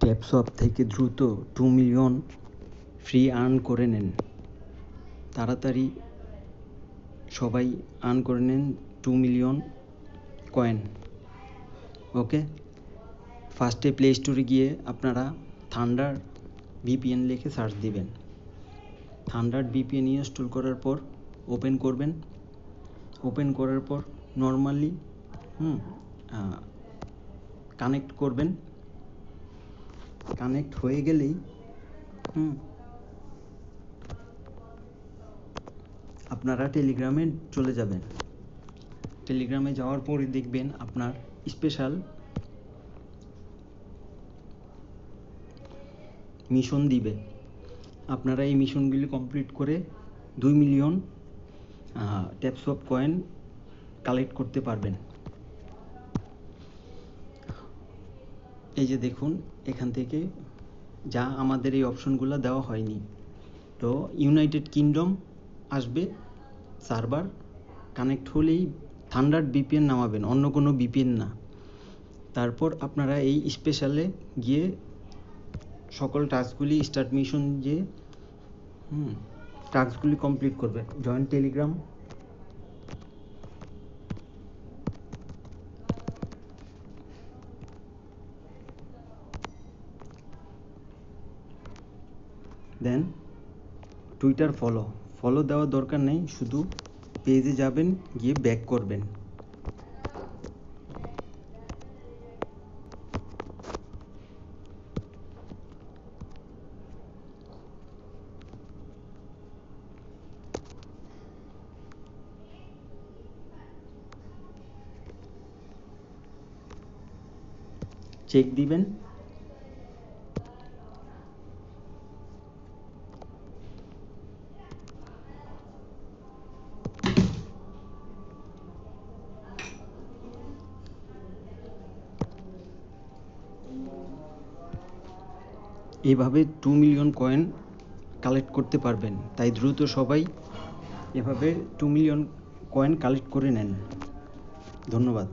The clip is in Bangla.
ট্যাপসপ থেকে দ্রুত 2 মিলিয়ন ফ্রি আর্ন করে নেন। তাড়াতাড়ি সবাই আর্ন করে নেন 2 মিলিয়ন কয়েন। ওকে, ফার্স্টে প্লে স্টোরে গিয়ে আপনারা থান্ডার ভিপিএন লিখে সার্চ দিবেন। থান্ডার ভিপিএন ইনস্টল করার পর ওপেন করবেন। ওপেন করার পর নর্মালি কানেক্ট করবেন। কানেক্ট হয়ে গেলেই আপনারা টেলিগ্রামে চলে যাবেন। টেলিগ্রামে যাওয়ার পরে দেখবেন আপনার স্পেশাল মিশন দিবে। আপনারা এই মিশনগুলি কমপ্লিট করে 2 মিলিয়ন ট্যাপসপ কয়েন কালেক্ট করতে পারবেন। এই যে দেখুন, এখান থেকে যা আমাদের এই অপশনগুলো দেওয়া হয়নি। তো ইউনাইটেড কিংডম আসবে, সার্ভার কানেক্ট হলেই থান্ডার ভিপিএন নামাবেন, অন্য কোনো ভিপিএন না। তারপর আপনারা এই স্পেশালে গিয়ে সকল টাস্কগুলি স্টার্ট মিশন যে টাস্কগুলি কমপ্লিট করবেন। জয়েন টেলিগ্রাম, দেন টুইটার ফলো দেওয়ার দরকার নেই, শুধু পেজে যাবেন, গিয়ে ব্যাক করবেন। চেক দিবেন। এভাবে 2 মিলিয়ন কয়েন কালেক্ট করতে পারবেন। তাই দ্রুত সবাই এভাবে 2 মিলিয়ন কয়েন কালেক্ট করে নেন। ধন্যবাদ।